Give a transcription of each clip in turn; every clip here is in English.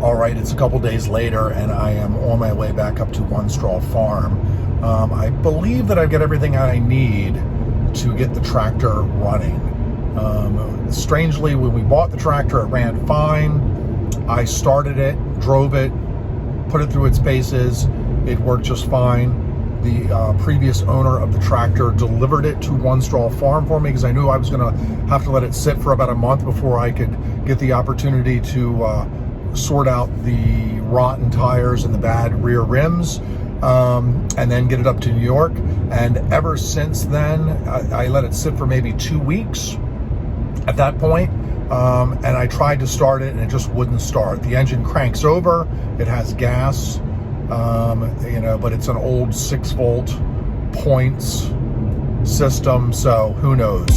All right, it's a couple days later and I am on my way back up to One Straw Farm. I believe that I've got everything I need to get the tractor running. Strangely, when we bought the tractor, it ran fine. I started it, drove it, put it through its paces. It worked just fine. The previous owner of the tractor delivered it to One Straw Farm for me because I knew I was going to have to let it sit for about a month before I could get the opportunity to sort out the rotten tires and the bad rear rims, and then get it up to New York. And ever since then, I let it sit for maybe 2 weeks at that point, and I tried to start it and it just wouldn't start. The engine cranks over, it has gas, but it's an old 6-volt points system, so who knows.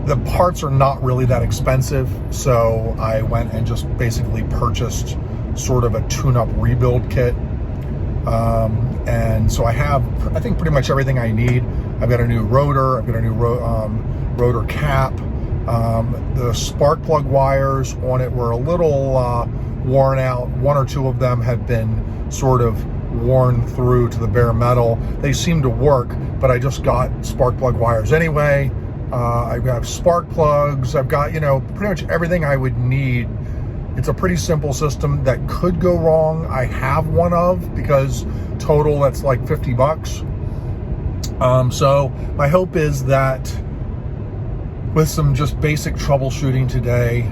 The parts are not really that expensive, so I went and just basically purchased sort of a tune-up rebuild kit. And so I have, I think, pretty much everything I need. I've got a new rotor, I've got a new rotor cap. The spark plug wires on it were a little worn out. One or two of them had been sort of worn through to the bare metal. They seem to work, but I just got spark plug wires anyway. I've got spark plugs. I've got, pretty much everything I would need. It's a pretty simple system that could go wrong. I have one of, because total that's like $50. So my hope is that with some just basic troubleshooting today,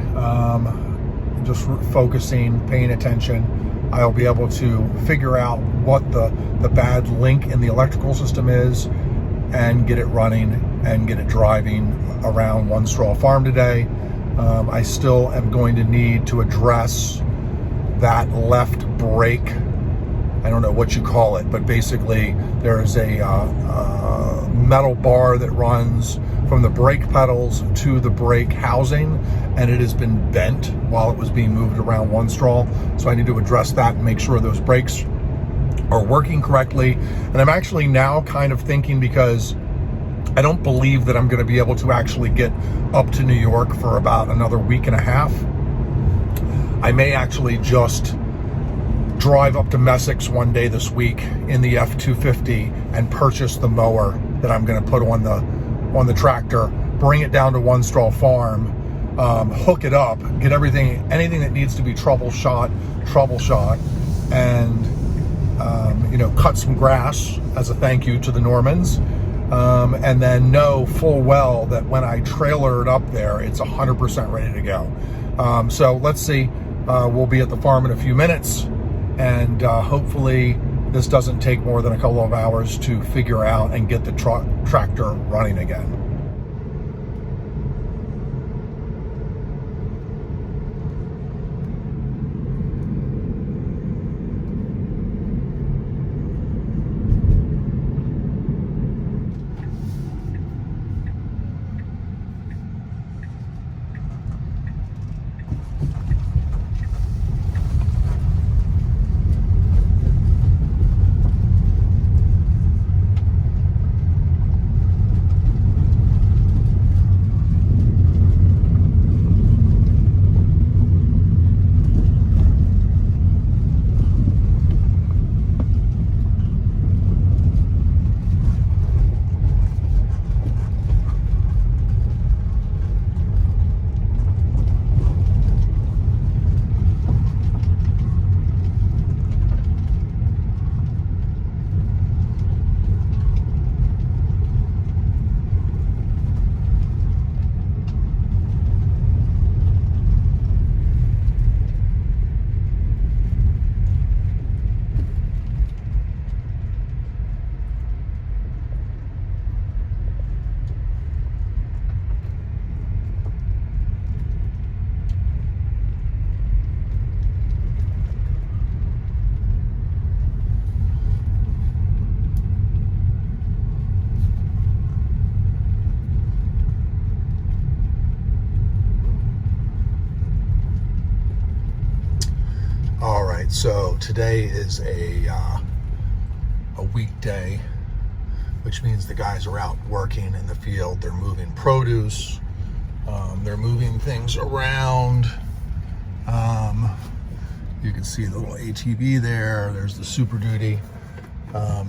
just focusing, paying attention, I'll be able to figure out what the bad link in the electrical system is and get it running and get it driving around One Straw Farm today. I still am going to need to address that left brake. I don't know what you call it, but basically there's a metal bar that runs from the brake pedals to the brake housing, and it has been bent while it was being moved around One Straw. So I need to address that and make sure those brakes are working correctly. And I'm actually now kind of thinking, because I don't believe that I'm going to be able to actually get up to New York for about another week and a half. I may actually just drive up to Messex one day this week in the F-250 and purchase the mower that I'm going to put on the tractor, bring it down to One Straw Farm, hook it up, get anything that needs to be troubleshot, and cut some grass as a thank you to the Normans. And then know full well that when I trailer it up there, it's 100% ready to go. So let's see. We'll be at the farm in a few minutes, and hopefully this doesn't take more than a couple of hours to figure out and get the tractor running again. right, so today is a weekday, which means the guys are out working in the field. They're moving produce. They're moving things around. You can see the little ATV there. There's the Super Duty.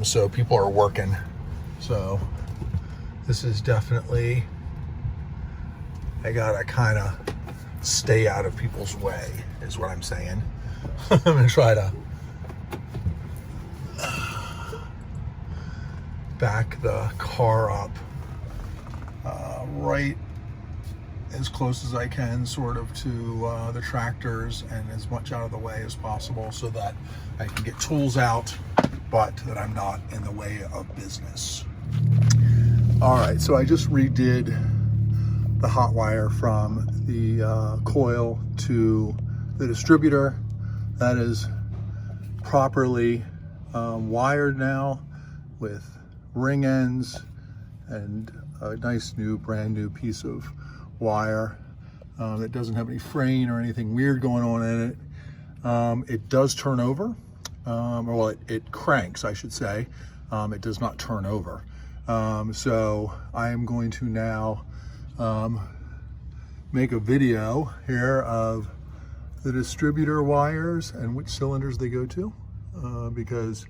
So people are working. So this is definitely, I gotta kind of stay out of people's way, is what I'm saying. I'm gonna try to back the car up right as close as I can, sort of, to the tractors, and as much out of the way as possible, so that I can get tools out, but that I'm not in the way of business. All right, so I just redid the hot wire from the coil to the distributor. That is properly wired now with ring ends and a nice brand new piece of wire that doesn't have any fraying or anything weird going on in it. It does turn over, well, it cranks, I should say. It does not turn over. So I am going to now make a video here of the distributor wires and which cylinders they go to, because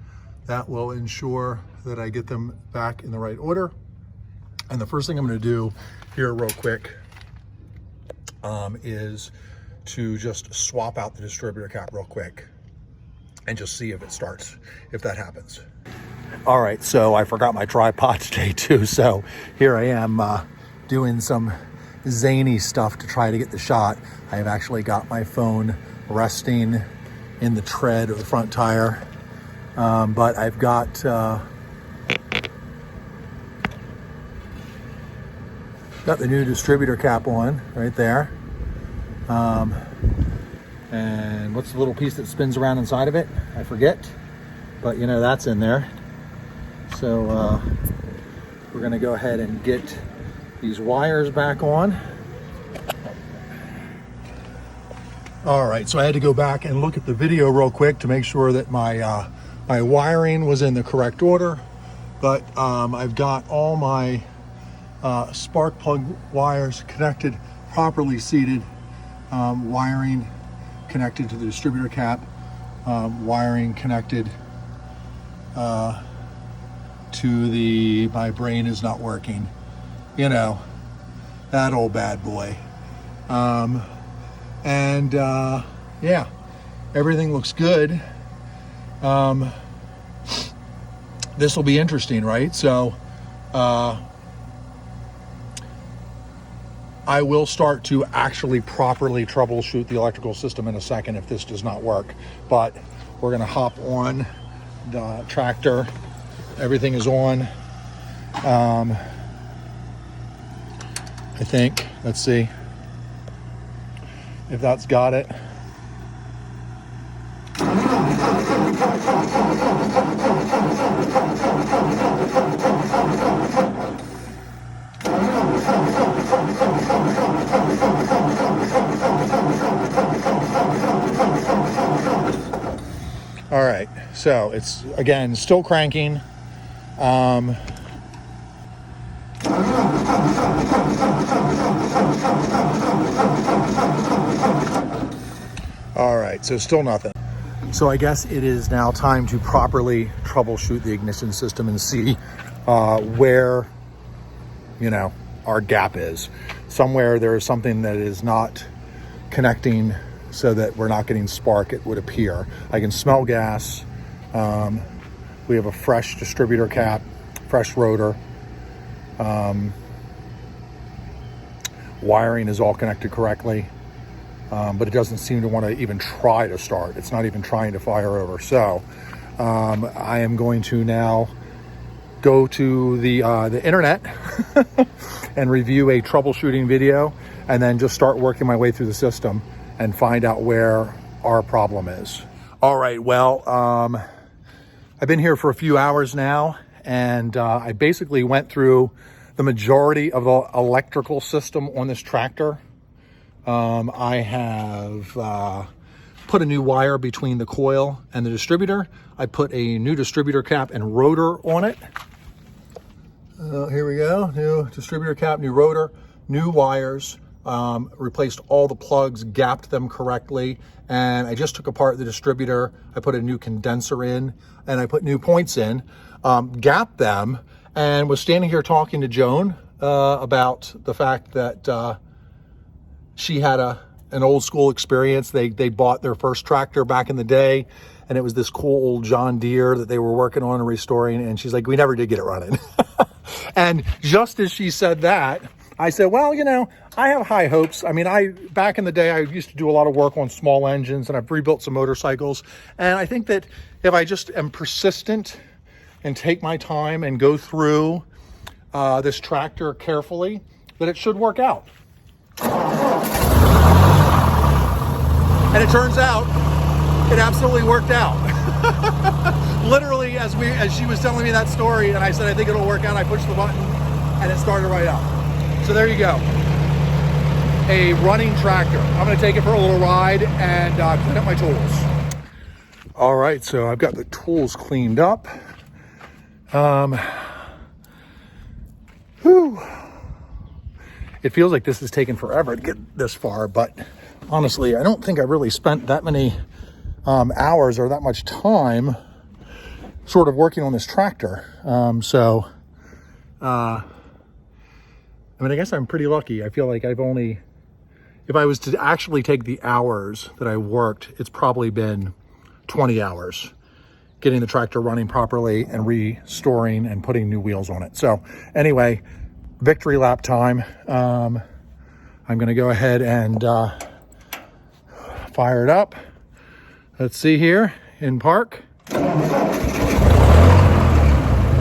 that will ensure that I get them back in the right order. And the first thing I'm going to do here real quick is to just swap out the distributor cap real quick and just see if it starts, if that happens. All right, so I forgot my tripod today too, so here I am doing some zany stuff to try to get the shot. I have actually got my phone resting in the tread of the front tire, but I've got the new distributor cap on right there. And what's the little piece that spins around inside of it? I forget, but you know, that's in there. So we're gonna go ahead and get these wires back on. All right, so I had to go back and look at the video real quick to make sure that my my wiring was in the correct order. But I've got all my spark plug wires connected, properly seated, wiring connected to the distributor cap, wiring connected to my brain is not working, you know, that old bad boy. Yeah, everything looks good. This will be interesting, right? So I will start to actually properly troubleshoot the electrical system in a second if this does not work, but we're gonna hop on the tractor. Everything is on. I think, let's see if that's got it. All right, so it's, again, still cranking. All right, so still nothing. So I guess it is now time to properly troubleshoot the ignition system and see where, you know, our gap is. Somewhere there is something that is not connecting so that we're not getting spark, it would appear. I can smell gas. We have a fresh distributor cap, fresh rotor. Wiring is all connected correctly, but it doesn't seem to want to even try to start. It's not even trying to fire over. So I am going to now go to the internet and review a troubleshooting video, and then just start working my way through the system and find out where our problem is. All right, well, I've been here for a few hours now, and I basically went through the majority of the electrical system on this tractor. I have put a new wire between the coil and the distributor. I put a new distributor cap and rotor on it. Here we go, new distributor cap, new rotor, new wires, replaced all the plugs, gapped them correctly, and I just took apart the distributor. I put a new condenser in, and I put new points in, gapped them, and was standing here talking to Joan about the fact that she had an old school experience. They bought their first tractor back in the day, and it was this cool old John Deere that they were working on and restoring, and she's like, we never did get it running. And just as she said that, I said, well, you know, I have high hopes. I mean, back in the day, I used to do a lot of work on small engines, and I've rebuilt some motorcycles. And I think that if I just am persistent and take my time and go through this tractor carefully, that it should work out. And it turns out it absolutely worked out. Literally, as she was telling me that story, and I said, I think it'll work out, I pushed the button and it started right up. So there you go. A running tractor. I'm going to take it for a little ride and clean up my tools. All right, so I've got the tools cleaned up. It feels like this has taken forever to get this far, but honestly, I don't think I really spent that many hours or that much time sort of working on this tractor. I mean, I guess I'm pretty lucky. I feel like if I was to actually take the hours that I worked, it's probably been 20 hours getting the tractor running properly and restoring and putting new wheels on it. So anyway, victory lap time. I'm going to go ahead and fire it up. Let's see here in park.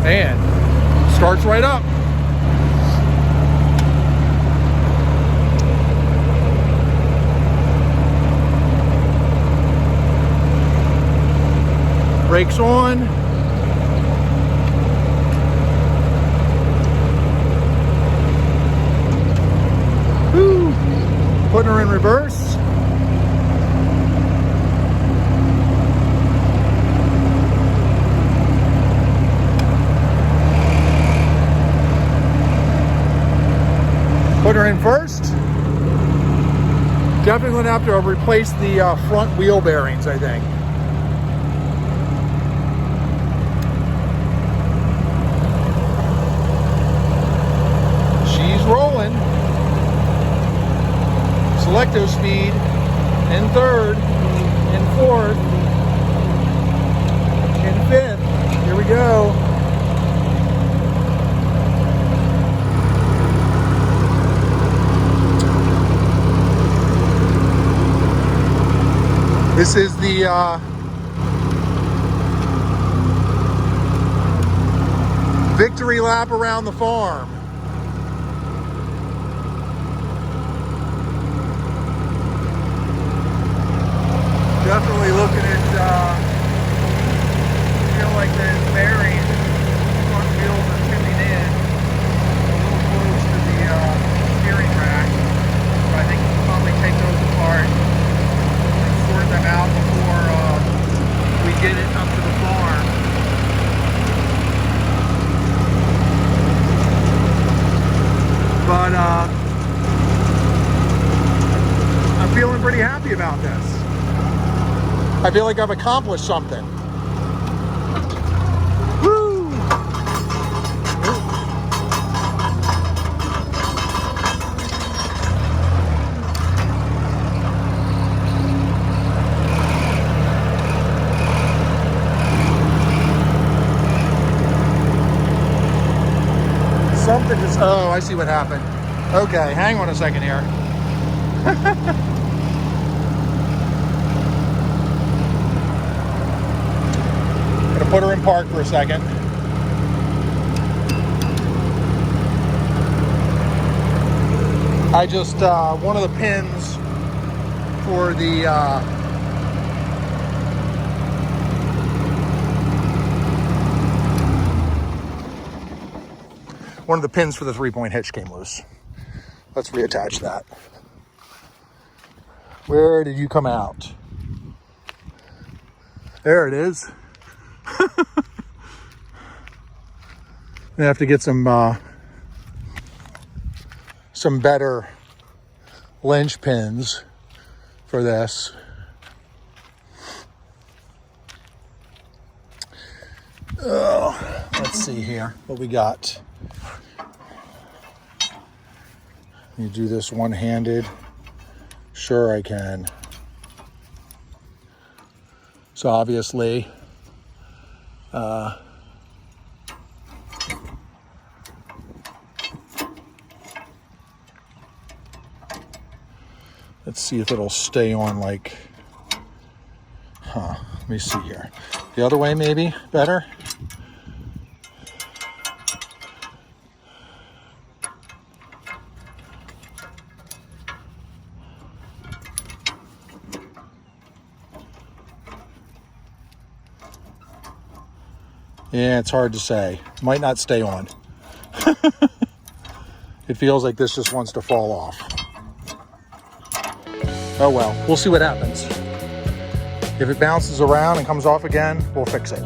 And starts right up. Brakes on. Woo. Putting her in reverse. Put her in first. Definitely going to have to replace the front wheel bearings, I think. She's rolling. Select-O-Speed in third, in fourth, in fifth. Here we go. This is the victory lap around the farm. Definitely looking at, feel like the bearings, front wheels are tuning in a little close to the steering rack. So I think we'll probably take those apart. Sort them out before we get it up to the farm. But I'm feeling pretty happy about this. I feel like I've accomplished something. Woo! Something just, oh, I see what happened. Okay, hang on a second here. Gonna put her in park for a second. I just, one of the pins for the, one of the pins for the 3-point hitch came loose. Let's reattach that. Where did you come out? There it is. I have to get some better lynch pins for this. Let's see here what we got. You do this one-handed? Sure I can. So obviously, let's see if it'll stay on like, let me see here. The other way maybe better. Yeah, it's hard to say. Might not stay on. It feels like this just wants to fall off. Oh well, we'll see what happens. If it bounces around and comes off again, we'll fix it.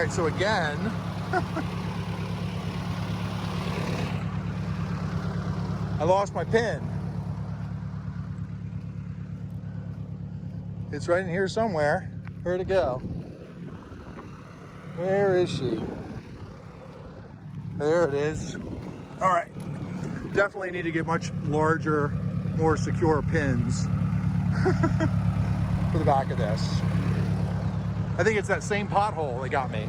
right, so again, I lost my pin. It's right in here somewhere. Where'd it go? Where is she? There it is. All right, definitely need to get much larger, more secure pins for the back of this. I think it's that same pothole that got me.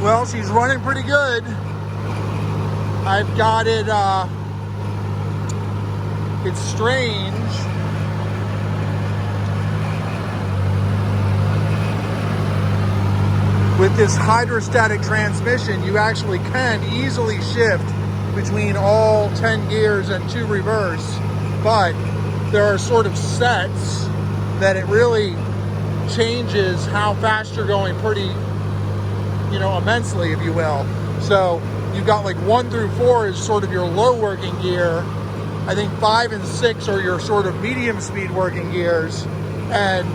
Well, she's running pretty good. I've got it, it's strange. With this hydrostatic transmission, you actually can easily shift between all 10 gears and 2 reverse, but there are sort of sets that it really changes how fast you're going pretty, you know, immensely, if you will. So you've got like 1 through 4 is sort of your low working gear. I think 5 and 6 are your sort of medium speed working gears. And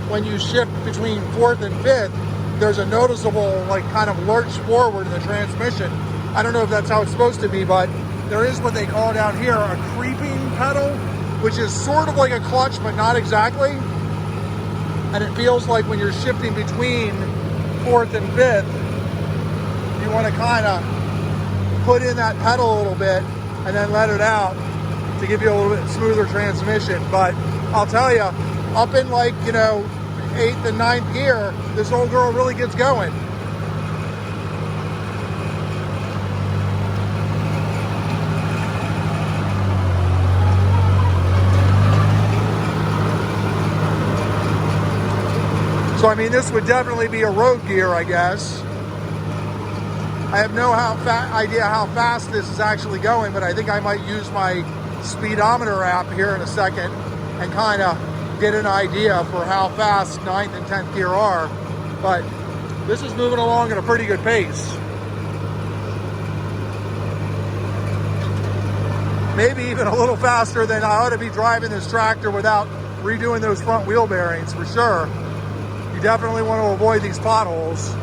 when you shift between 4th and 5th, there's a noticeable like kind of lurch forward in the transmission. I don't know if that's how it's supposed to be, but there is what they call down here a creeping pedal, which is sort of like a clutch, but not exactly. And it feels like when you're shifting between 4th and 5th, you want to kind of put in that pedal a little bit and then let it out to give you a little bit smoother transmission. But I'll tell you, up in like, you know, 8th and 9th gear, this old girl really gets going. So I mean, this would definitely be a road gear, I guess. I have no idea how fast this is actually going, but I think I might use my speedometer app here in a second and kind of get an idea for how fast 9th and 10th gear are. But this is moving along at a pretty good pace. Maybe even a little faster than I ought to be driving this tractor without redoing those front wheel bearings, for sure. You definitely want to avoid these potholes.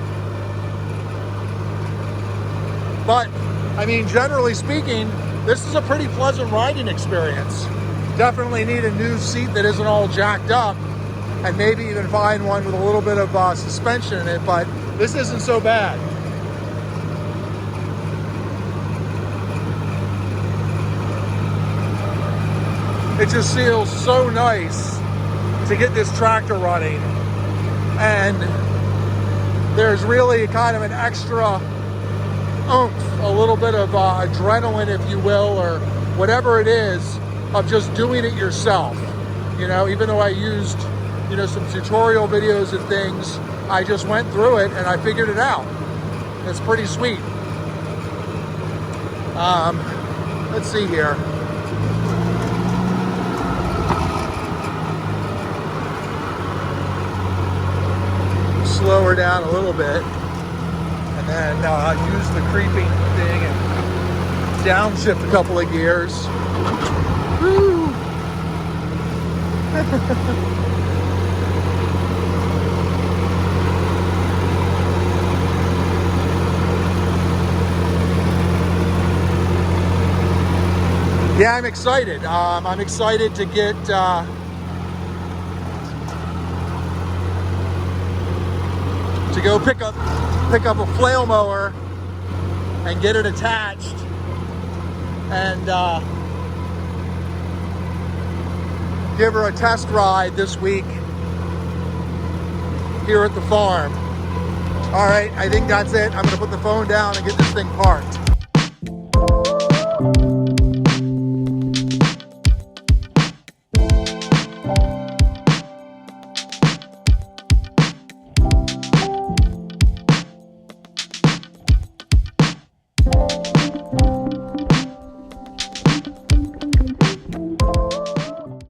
But, I mean, generally speaking, this is a pretty pleasant riding experience. Definitely need a new seat that isn't all jacked up, and maybe even find one with a little bit of suspension in it, but this isn't so bad. It just feels so nice to get this tractor running and there's really kind of an extra oomph, a little bit of adrenaline, if you will, or whatever it is, of just doing it yourself. You know, even though I used, you know, some tutorial videos and things, I just went through it and I figured it out. It's pretty sweet. Let's see here. Slow her down a little bit, and then use the creeping thing and downshift a couple of gears. Woo! Yeah, I'm excited. I'm excited to get to go pick up a flail mower and get it attached, and give her a test ride this week here at the farm. All right, I think that's it. I'm gonna put the phone down and get this thing parked.